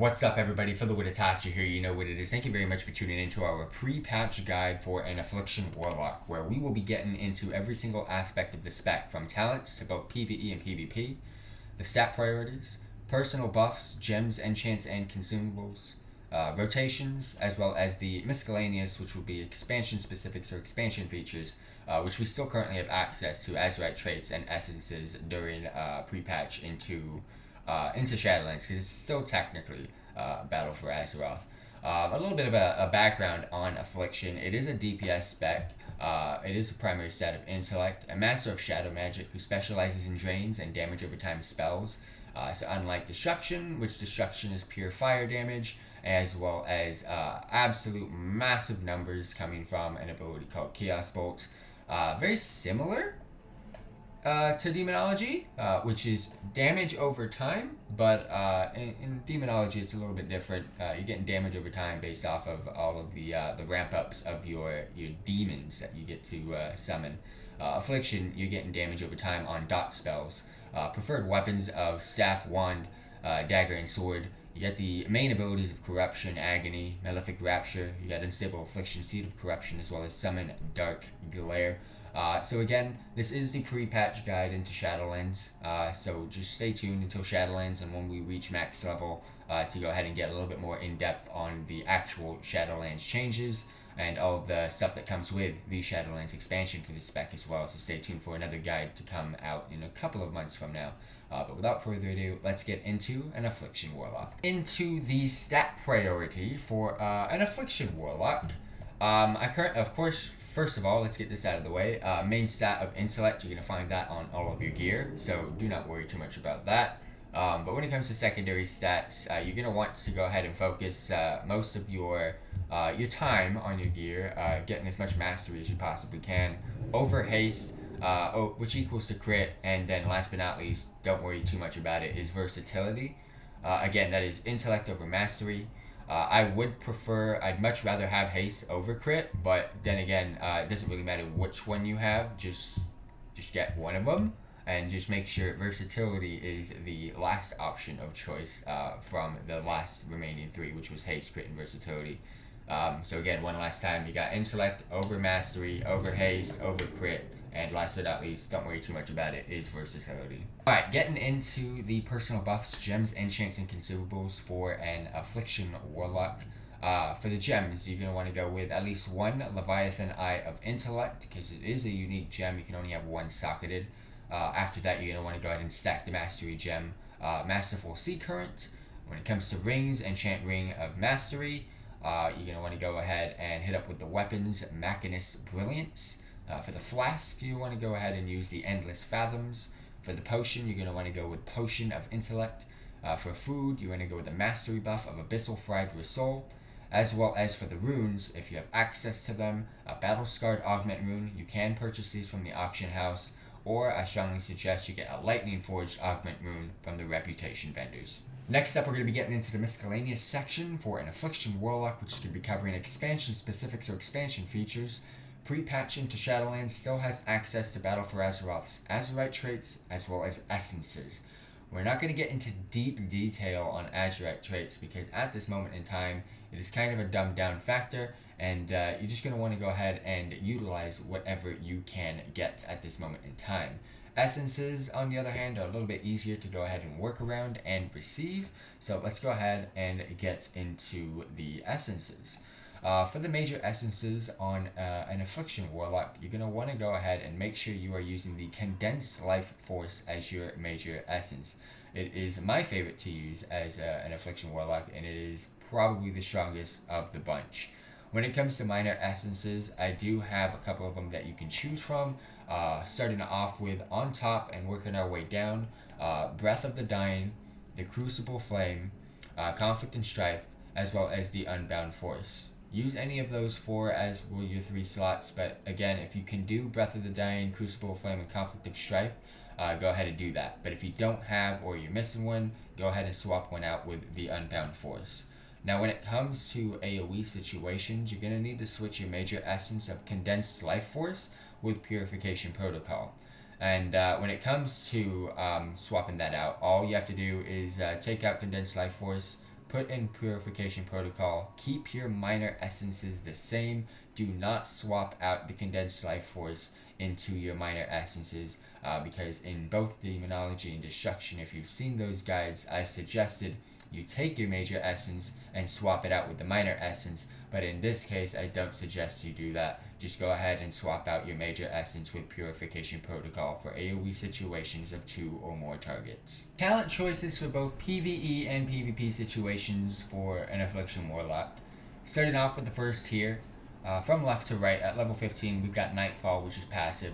What's up, everybody? FTWitachi here. You know what it is. Thank you very much for tuning into our pre-patch guide for an Affliction Warlock, where we will be getting into every single aspect of the spec, from talents to both PvE and PvP, the stat priorities, personal buffs, gems, enchants, and consumables, rotations, as well as the Miscellaneous, which will be expansion specifics or expansion features, which we still currently have access to Azurite traits and essences during pre-patch into Shadowlands, because it's still technically Battle for Azeroth. A little bit of a background on Affliction. It is a DPS spec. It is a primary stat of Intellect, a master of shadow magic who specializes in drains and damage over time spells. So unlike Destruction, which Destruction is pure fire damage, as well as absolute massive numbers coming from an ability called Chaos Bolt. Very similar to Demonology, which is damage over time, but in Demonology it's a little bit different. You're getting damage over time based off of all of the ramp ups of your demons that you get to summon. Affliction, you're getting damage over time on dot spells. Preferred weapons of Staff, Wand, Dagger, and Sword. You get the main abilities of Corruption, Agony, Malefic Rapture. You got Unstable Affliction, Seed of Corruption, as well as Summon, Dark Glare. So again, this is the pre-patch guide into Shadowlands, so just stay tuned until Shadowlands and when we reach max level to go ahead and get a little bit more in-depth on the actual Shadowlands changes and all of the stuff that comes with the Shadowlands expansion for this spec as well. So stay tuned for another guide to come out in a couple of months from now. But without further ado, let's get into an Affliction Warlock. Into the stat priority for an Affliction Warlock. Of course, first of all, let's get this out of the way. Main stat of Intellect, you're going to find that on all of your gear, so do not worry too much about that. But when it comes to secondary stats, you're going to want to go ahead and focus most of your time on your gear, getting as much mastery as you possibly can. Over haste, which equals to crit, and then last but not least, don't worry too much about it, is versatility. Again, that is Intellect over mastery. I'd much rather have haste over crit, but then again, it doesn't really matter which one you have, just get one of them, and just make sure versatility is the last option of choice from the last remaining three, which was haste, crit, and versatility. So again, one last time, you got Intellect over mastery, over haste, over crit, and last but not least, don't worry too much about it, is versatility. Alright, getting into the personal buffs, gems, enchants, and consumables for an Affliction Warlock. For the gems, you're going to want to go with at least one Leviathan Eye of Intellect, because it is a unique gem. You can only have one socketed. After that, you're going to want to go ahead and stack the Mastery gem, Masterful Sea Current. When it comes to rings, Enchant Ring of Mastery. You're going to want to go ahead and hit up with the weapons, Machinist Brilliance. For the flask, you want to go ahead and use the Endless Fathoms. For the potion, you're going to want to go with Potion of Intellect. For food, you want to go with the Mastery buff of Abyssal Fried Soul. As well as for the runes, if you have access to them, a Battle Scarred Augment rune, you can purchase these from the auction house, or I strongly suggest you get a Lightning Forged Augment rune from the Reputation vendors. Next up, we're going to be getting into the Miscellaneous section for an Affliction Warlock, which is going to be covering expansion specifics or expansion features. Pre-patch into Shadowlands still has access to Battle for Azeroth's Azurite traits, as well as essences. We're not going to get into deep detail on Azurite traits, because at this moment in time, it is kind of a dumbed down factor, and you're just going to want to go ahead and utilize whatever you can get at this moment in time. Essences, on the other hand, are a little bit easier to go ahead and work around and receive, so let's go ahead and get into the essences. For the major essences on an Affliction Warlock, you're going to want to go ahead and make sure you are using the Condensed Life Force as your major essence. It is my favorite to use as an Affliction Warlock, and it is probably the strongest of the bunch. When it comes to minor essences, I do have a couple of them that you can choose from, starting off with on top and working our way down, Breath of the Dying, the Crucible Flame, Conflict and Strife, as well as the Unbound Force. Use any of those four as will your 3 slots, but again, if you can do Breath of the Dying, Crucible Flame, and Conflict of Strife, go ahead and do that. But if you don't have, or you're missing one, go ahead and swap one out with the Unbound Force. Now when it comes to AoE situations, you're going to need to switch your major essence of Condensed Life Force with Purification Protocol. And when it comes to swapping that out, all you have to do is take out Condensed Life Force, put in Purification Protocol. Keep your minor essences the same. Do not swap out the Condensed Life Force into your minor essences, because in both Demonology and Destruction, if you've seen those guides, I suggested you take your major essence and swap it out with the minor essence, but in this case I don't suggest you do that. Just go ahead and swap out your major essence with Purification Protocol for AoE situations of 2 or more targets. Talent choices for both PvE and PvP situations for an Affliction Warlock. Starting off with the first tier, from left to right, at level 15 we've got Nightfall, which is passive.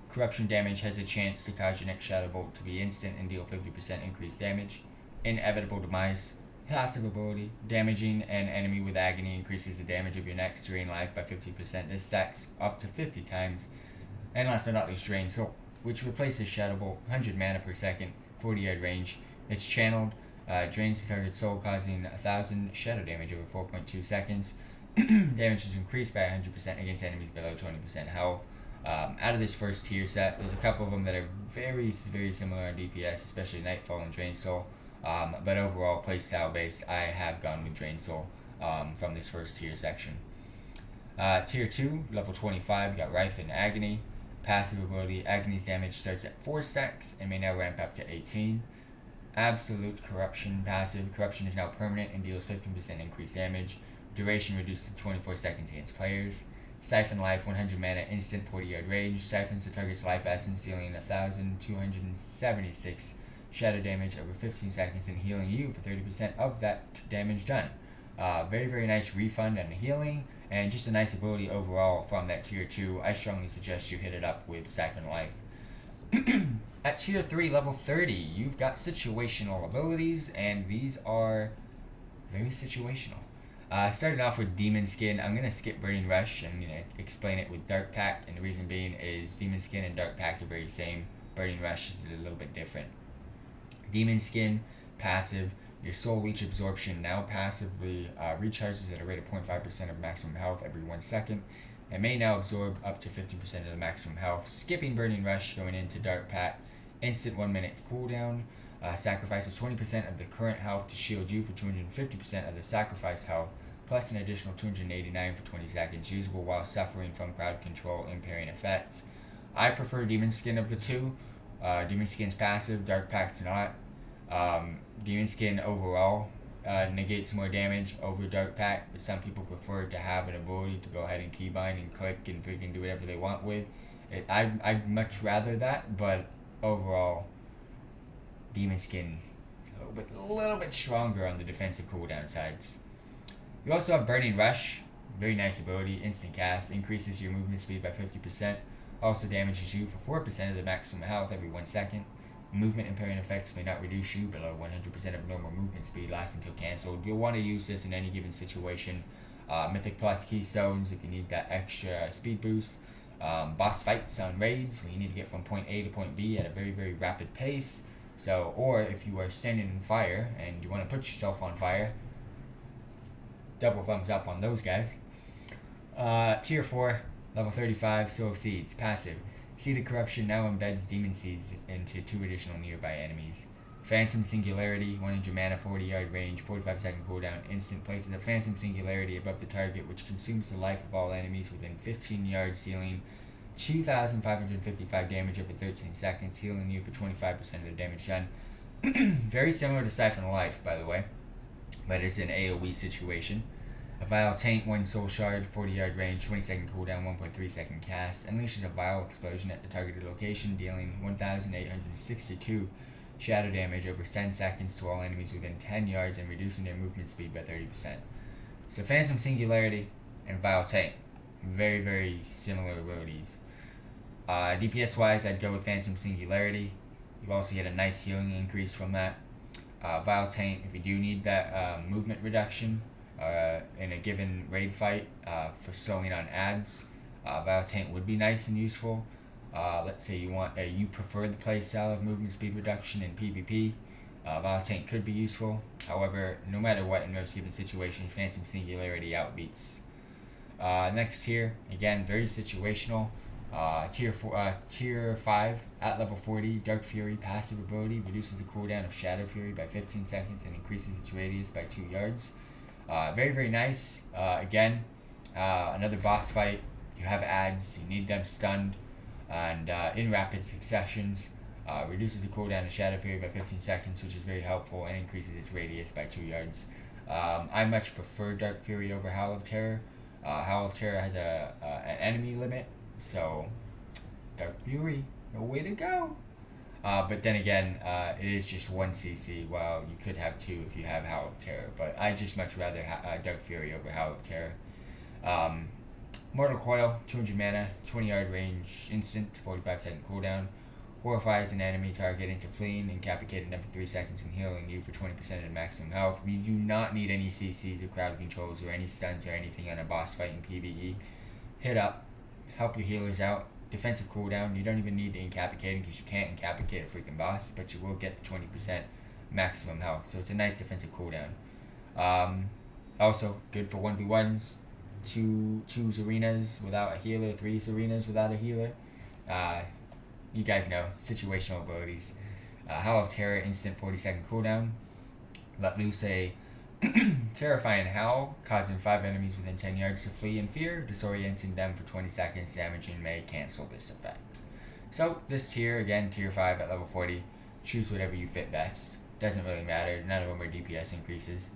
Corruption damage has a chance to cause your next Shadow Bolt to be instant and deal 50% increased damage. Inevitable Demise, passive ability, damaging an enemy with agony increases the damage of your next drain life by 50%. This stacks up to 50 times. And last but not least, Drain Soul, which replaces Shadow Bolt, 100 mana per second, 40 yard range. It's channeled, drains the target soul, causing 1000 shadow damage over 4.2 seconds. Damage is increased by 100% against enemies below 20% health. Out of this first tier set, there's a couple of them that are very, very similar on DPS, especially Nightfall and Drain Soul. But overall, playstyle based, I have gone with Drain Soul from this first tier section. Tier 2, level 25, we got Wrath and Agony. Passive ability, Agony's damage starts at 4 stacks and may now ramp up to 18. Absolute Corruption passive. Corruption is now permanent and deals 15% increased damage. Duration reduced to 24 seconds against players. Siphon Life, 100 mana, instant 40 yard range. Siphons the target's life essence, dealing 1276 shadow damage over 15 seconds and healing you for 30% of that damage done. Very, very nice refund and healing, and just a nice ability overall from that tier 2. I strongly suggest you hit it up with Siphon Life. At tier 3, level 30, you've got situational abilities, and these are very situational. Starting off with Demon Skin, I'm going to skip Burning Rush. I'm going to explain it with Dark Pact, and the reason being is Demon Skin and Dark Pact are very same. Burning Rush is a little bit different. Demon Skin, passive. Your Soul Leech Absorption now passively recharges at a rate of 0.5% of maximum health every 1 second, and may now absorb up to 50% of the maximum health. Skipping Burning Rush, going into Dark Pact, instant 1 minute cooldown. Sacrifices 20% of the current health to shield you for 250% of the sacrifice health, plus an additional 289 for 20 seconds, usable while suffering from crowd control impairing effects. I prefer Demon Skin of the two. Demon Skin's passive, Dark Pact's not. Demon Skin overall negates more damage over Dark Pact, but some people prefer to have an ability to go ahead and keybind and click and freaking do whatever they want with it. I'd much rather that, but overall, Demon Skin is a little bit stronger on the defensive cooldown sides. You also have Burning Rush, very nice ability, instant cast, increases your movement speed by 50%, also damages you for 4% of the maximum health every 1 second. Movement impairing effects may not reduce you below 100% of normal movement speed, lasts until cancelled. You'll want to use this in any given situation. Mythic Plus Keystones if you need that extra speed boost. Boss fights on raids where you need to get from point A to point B at a very, very rapid pace. So, or if you are standing in fire and you want to put yourself on fire, double thumbs up on those guys. Tier 4, level 35, Sow of Seeds, passive. Seeded Corruption now embeds Demon Seeds into 2 additional nearby enemies. Phantom Singularity, 100 mana, 40 yard range, 45 second cooldown, instant, places a Phantom Singularity above the target, which consumes the life of all enemies within 15 yards, dealing 2,555 damage over 13 seconds, healing you for 25% of the damage done. Very similar to Siphon Life, by the way, but it's an AoE situation. A Vile Taint, 1 Soul Shard, 40 yard range, 20 second cooldown, 1.3 second cast, unleashes a Vile Explosion at the targeted location, dealing 1,862 shadow damage over 10 seconds to all enemies within 10 yards and reducing their movement speed by 30%. So Phantom Singularity and Vile Taint, very, very similar abilities. DPS wise, I'd go with Phantom Singularity. You also get a nice healing increase from that. Vile Taint, if you do need that movement reduction in a given raid fight for slowing on ads, Vile Taint would be nice and useful. Let's say you prefer the playstyle of movement speed reduction in PvP. Vile Taint could be useful. However, no matter what, in most given situations, Phantom Singularity outbeats. Next here, again, very situational. Tier 5 at level 40, Dark Fury passive ability reduces the cooldown of Shadow Fury by 15 seconds and increases its radius by 2 yards. Very, very nice. Again, another boss fight. You have ads, you need them stunned, and in rapid successions. Reduces the cooldown of Shadow Fury by 15 seconds, which is very helpful, and increases its radius by 2 yards. I much prefer Dark Fury over Howl of Terror. Howl of Terror has an enemy limit, so Dark Fury, no way to go. But then again, it is just 1 CC, while you could have 2 if you have Howl of Terror. But I just much rather Dark Fury over Howl of Terror. Mortal Coil, 200 mana, 20 yard range, instant, 45 second cooldown. Horrifies an enemy target into fleeing, incapacitating them for 3 seconds and healing you for 20% of the maximum health. You do not need any CCs or crowd controls or any stuns or anything on a boss fight in PvE. Hit up, help your healers out. Defensive cooldown, you don't even need to incapacitate because you can't incapacitate a freaking boss, but you will get the 20% maximum health. So it's a nice defensive cooldown. Also, good for 1v1s, 2 arenas without a healer, 3 arenas without a healer. You guys know, situational abilities. Howl of Terror, instant 40-second cooldown. Let loose a terrifying howl, causing 5 enemies within 10 yards to flee in fear, disorienting them for 20 seconds, damaging may cancel this effect. So, this tier, again, tier 5 at level 40. Choose whatever you fit best. Doesn't really matter, none of them are DPS increases.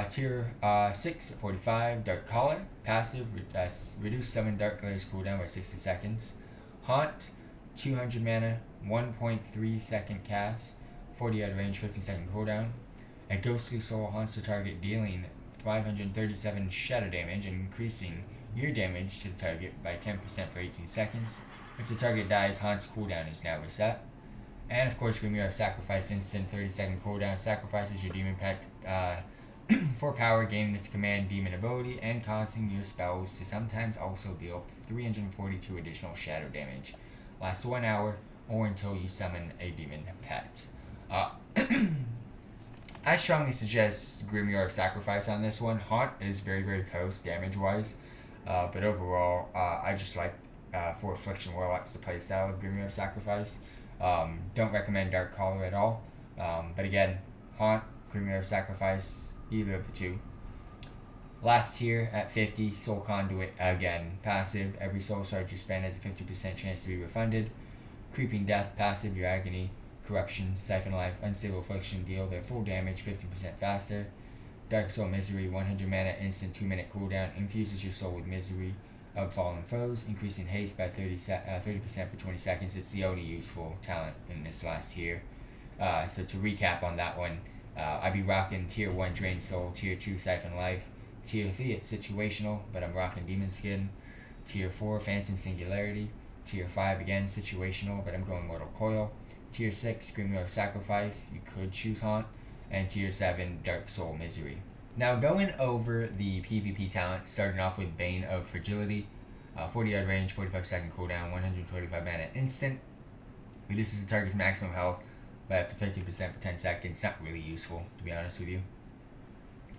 Tier 6 at 45, Dark Collar, passive, reduce 7 Dark Layers cooldown by 60 seconds. Haunt, 200 mana, 1.3 second cast, 40 yard range, 15 second cooldown. A ghostly soul haunts the target, dealing 537 shadow damage and increasing your damage to the target by 10% for 18 seconds. If the target dies, Haunt's cooldown is now reset. And of course, Grimoire of Sacrifice, instant 30 second cooldown, sacrifices your demon pet for power, gaining its command demon ability and causing your spells to sometimes also deal 342 additional shadow damage. Lasts 1 hour or until you summon a demon pet. I strongly suggest Grimoire of Sacrifice on this one. Haunt is very, very close damage-wise, but overall, I just like for Affliction Warlocks the playstyle of Grimoire of Sacrifice. Don't recommend Dark Collar at all, but again, Haunt, Grimoire of Sacrifice, either of the two. Last tier at 50, Soul Conduit, again, passive. Every soul shard you spend has a 50% chance to be refunded. Creeping Death, passive, your agony, corruption, siphon life, unstable affliction deal their full damage 50% faster. Dark Soul Misery, 100 mana, instant 2-minute cooldown, infuses your soul with misery of fallen foes, increasing haste by 30% for 20 seconds. It's the only useful talent in this last tier. So to recap on that one, I'd be rocking tier 1 Drain Soul, tier 2 Siphon Life, tier 3 it's situational, but I'm rocking Demon Skin, tier 4 Phantom Singularity, tier 5 again situational, but I'm going Mortal Coil, tier 6 Grimoire of Sacrifice, you could choose Haunt, and tier 7 Dark Soul Misery. Now going over the PvP talent, starting off with Bane of Fragility, 40 yard range, 45 second cooldown, 125 mana instant, reduces the target's maximum health by up to 50% for 10 seconds. Not really useful, to be honest with you.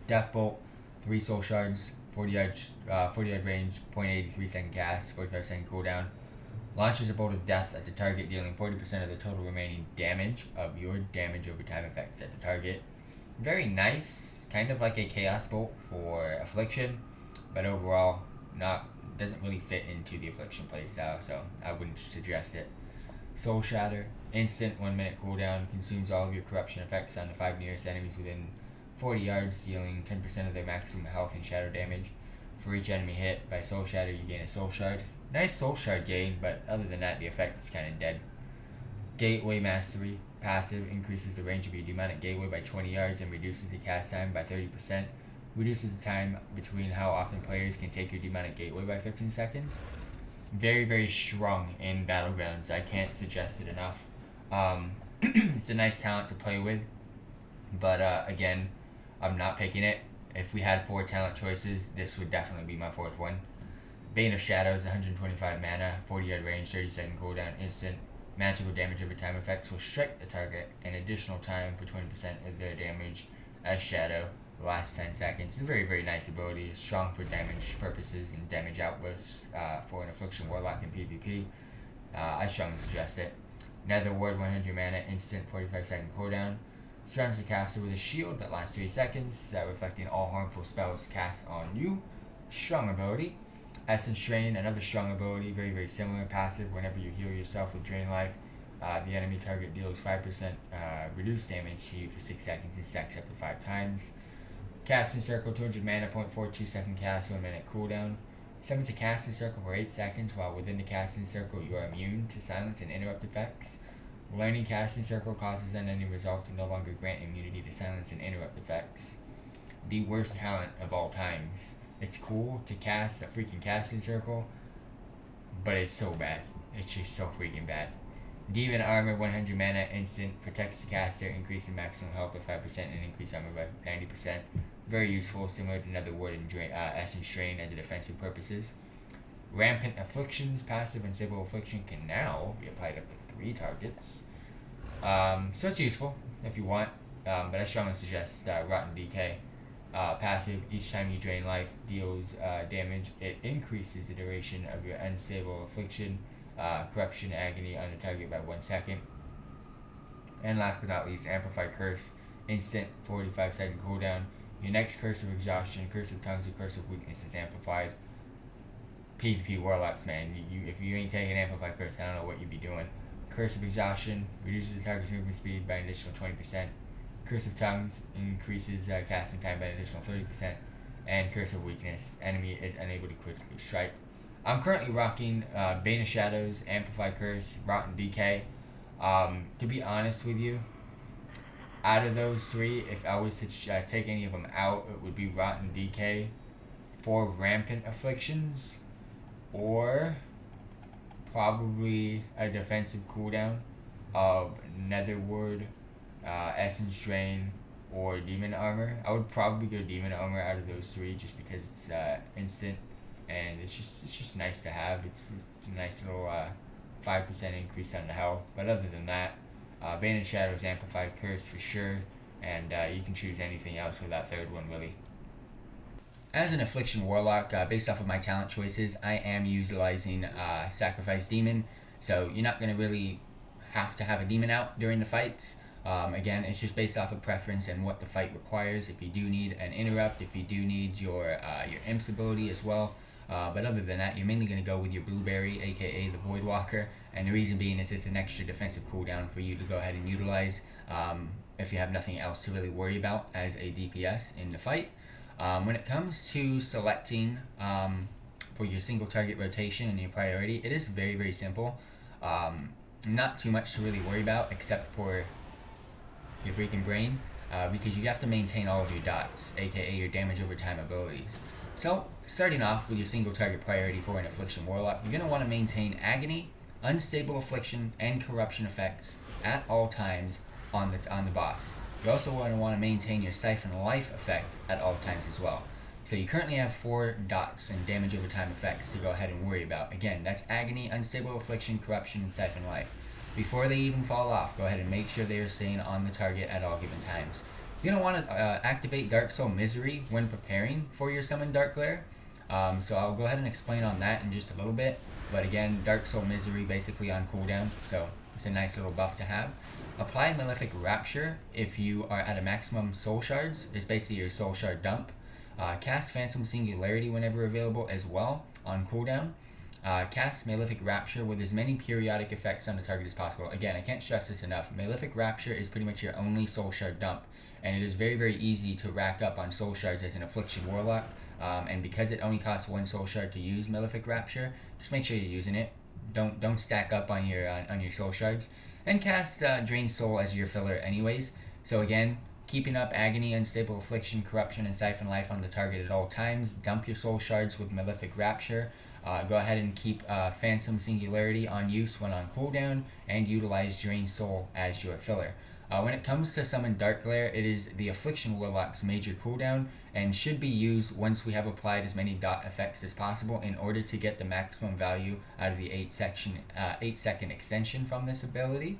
Death Bolt, 3 soul shards, 40 yard range, 0.83 second cast, 45 second cooldown. Launches a bolt of death at the target, dealing 40% of the total remaining damage of your damage over time effects at the target. Very nice, kind of like a Chaos Bolt for Affliction, but overall doesn't really fit into the Affliction playstyle, so I wouldn't suggest it. Soul Shatter, instant 1 minute cooldown, consumes all of your corruption effects on the 5 nearest enemies within 40 yards, dealing 10% of their maximum health and shadow damage. For each enemy hit by Soul Shatter, you gain a Soul Shard. Nice Soul Shard gain, but other than that, the effect is kind of dead. Gateway Mastery, passive, increases the range of your demonic gateway by 20 yards and reduces the cast time by 30%. Reduces the time between how often players can take your demonic gateway by 15 seconds. Very, very strong in Battlegrounds. I can't suggest it enough. It's a nice talent to play with, but again, I'm not picking it. If we had 4 talent choices, this would definitely be my 4th one. Bane of Shadows, 125 mana, 40 yard range, 30 second cooldown, instant. Magical damage over time effects will strike the target an additional time for 20% of their damage as Shadow the last 10 seconds. It's a very, very nice ability. It's strong for damage purposes and damage outbursts for an Affliction Warlock in PvP. I strongly suggest it. Nether Ward, 100 mana, instant 45-second cooldown. Surrounds the caster with a shield that lasts 3 seconds, reflecting all harmful spells cast on you. Strong ability. Essence Drain, another strong ability, very, very similar. Passive, whenever you heal yourself with Drain Life, the enemy target deals 5% reduced damage to you for 6 seconds and stacks up to 5 times. Casting Circle, 200 mana, 0.42 second cast, 1 minute cooldown. Summons a casting circle for 8 seconds, while within the casting circle you are immune to silence and interrupt effects. Learning casting circle causes an enemy resolve to no longer grant immunity to silence and interrupt effects. The worst talent of all times. It's cool to cast a freaking casting circle, but it's so bad. It's just so freaking bad. Demon Armor, 100 mana, instant, protects the caster, increasing maximum health by 5% and increase armor by 90%. Very useful, similar to Nether Ward and Essence Drain as a defensive purposes. Rampant Afflictions, passive Unstable Affliction can now be applied up to 3 targets. So it's useful if you want, but I strongly suggest Rotten Decay. Passive, each time you drain life, deals damage. It increases the duration of your Unstable Affliction, Corruption, Agony on the target by 1 second. And last but not least, Amplify Curse, instant 45-second cooldown. Your next Curse of Exhaustion, Curse of Tongues, or Curse of Weakness is amplified. PvP Warlocks, man, if you ain't taking Amplify Curse, I don't know what you'd be doing. Curse of Exhaustion reduces the target's movement speed by an additional 20%. Curse of Tongues increases casting time by an additional 30%. And Curse of Weakness, enemy is unable to critically strike. I'm currently rocking Bane of Shadows, Amplify Curse, Rotten Decay. To be honest with you, out of those 3, if I was to take any of them out, it would be Rotten Decay for Rampant Afflictions, or probably a defensive cooldown of Nether Ward, Essence Drain, or Demon Armor. I would probably go Demon Armor out of those 3 just because it's instant and it's just nice to have. It's a nice little 5% increase on the health. But other than that, Bane and Shadows, Amplify Curse for sure, and you can choose anything else for that third one really. As an Affliction Warlock, based off of my talent choices, I am utilizing Sacrifice Demon, so you're not going to really have to have a demon out during the fights. Again, it's just based off of preference and what the fight requires. If you do need an interrupt, if you do need your Imp's ability as well. But other than that, you're mainly going to go with your Blueberry, aka the Voidwalker, and the reason being is it's an extra defensive cooldown for you to go ahead and utilize if you have nothing else to really worry about as a DPS in the fight. When it comes to selecting for your single target rotation and your priority, it is very, very simple. Not too much to really worry about except for your freaking brain, because you have to maintain all of your dots, aka your damage over time abilities. So, starting off with your single target priority for an Affliction Warlock, you're going to want to maintain Agony, Unstable Affliction, and Corruption effects at all times on the boss. You also want to maintain your Siphon Life effect at all times as well. So you currently have 4 dots and damage over time effects to go ahead and worry about. Again, that's Agony, Unstable Affliction, Corruption, and Siphon Life. Before they even fall off, go ahead and make sure they are staying on the target at all given times. You're going to want to activate Dark Soul Misery when preparing for your Summon Dark Glare. So I'll go ahead and explain on that in just a little bit. But again, Dark Soul Misery basically on cooldown, so it's a nice little buff to have. Apply Malefic Rapture if you are at a maximum Soul Shards. It's basically your Soul Shard dump. Cast Phantom Singularity whenever available as well on cooldown. Cast Malefic Rapture with as many periodic effects on the target as possible. Again, I can't stress this enough. Malefic Rapture is pretty much your only Soul Shard dump, and it is very, very easy to rack up on Soul Shards as an Affliction Warlock. And because it only costs 1 Soul Shard to use Malefic Rapture, just make sure you're using it. Don't stack up on your Soul Shards. And cast Drain Soul as your filler anyways. So again, keeping up Agony, Unstable Affliction, Corruption, and Siphon Life on the target at all times. Dump your Soul Shards with Malefic Rapture. Go ahead and keep Phantom Singularity on use when on cooldown, and utilize Drain Soul as your filler. When it comes to summon Dark Glare, it is the Affliction Warlock's major cooldown and should be used once we have applied as many dot effects as possible in order to get the maximum value out of the 8-second extension from this ability.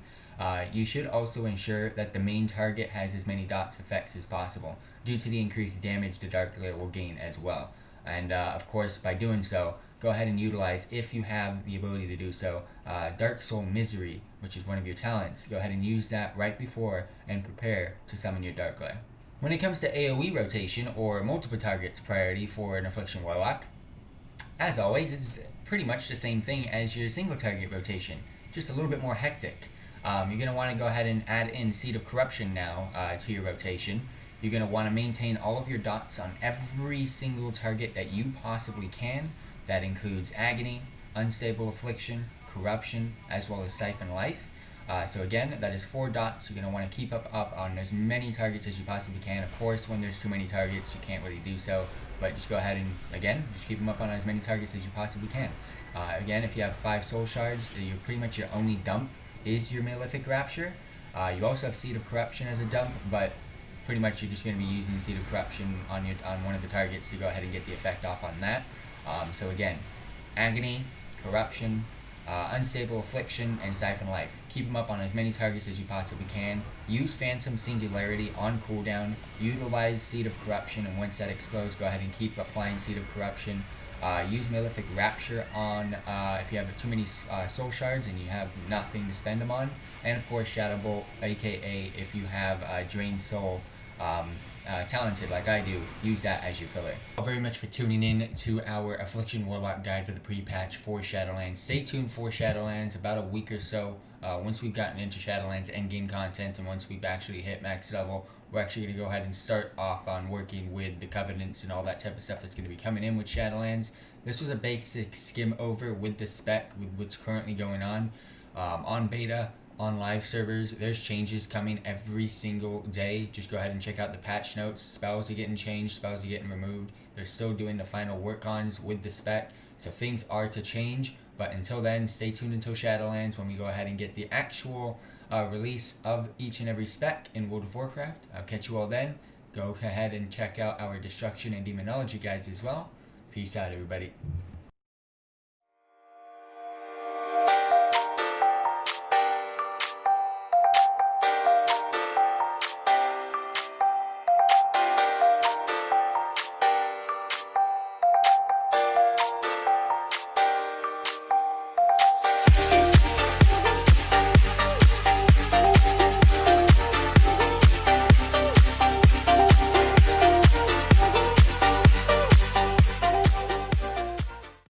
You should also ensure that the main target has as many dots effects as possible, due to the increased damage the Dark Glare will gain as well. And of course, by doing so, go ahead and utilize, if you have the ability to do so, Dark Soul Misery, which is one of your talents. Go ahead and use that right before and prepare to summon your Dark Glare. When it comes to AoE rotation, or multiple targets priority for an Affliction Warlock, as always, it's pretty much the same thing as your single target rotation, just a little bit more hectic. You're going to want to go ahead and add in Seed of Corruption now to your rotation. You're going to want to maintain all of your dots on every single target that you possibly can. That includes Agony, Unstable Affliction, Corruption, as well as Siphon Life. So again, that is 4 dots. You're going to want to keep up on as many targets as you possibly can. Of course, when there's too many targets, you can't really do so. But just go ahead and, again, just keep them up on as many targets as you possibly can. Again, if you have 5 Soul Shards, you're pretty much your only dump is your Malefic Rapture. You also have Seed of Corruption as a dump, but pretty much you're just going to be using Seed of Corruption on one of the targets to go ahead and get the effect off on that. So again, Agony, Corruption, Unstable Affliction, and Siphon Life. Keep them up on as many targets as you possibly can. Use Phantom Singularity on cooldown. Utilize Seed of Corruption, and once that explodes, go ahead and keep applying Seed of Corruption. Use Malefic Rapture on if you have too many Soul Shards and you have nothing to spend them on. And of course, Shadow Bolt, aka if you have Drained Soul talented like I do, use that as your filler. Thank you very much for tuning in to our Affliction Warlock guide for the pre-patch for Shadowlands. Stay tuned for Shadowlands about a week or so. Once we've gotten into Shadowlands endgame content and once we've actually hit max level, we're actually going to go ahead and start off on working with the Covenants and all that type of stuff that's going to be coming in with Shadowlands. This was a basic skim over with the spec, with what's currently going on beta. On live servers, there's changes coming every single day. Just go ahead and check out the patch notes. Spells are getting changed, spells are getting removed. They're still doing the final work-ons with the spec, so things are to change. But until then, stay tuned until Shadowlands when we go ahead and get the actual release of each and every spec in World of Warcraft. I'll catch you all then. Go ahead and check out our Destruction and Demonology guides as well. Peace out, everybody.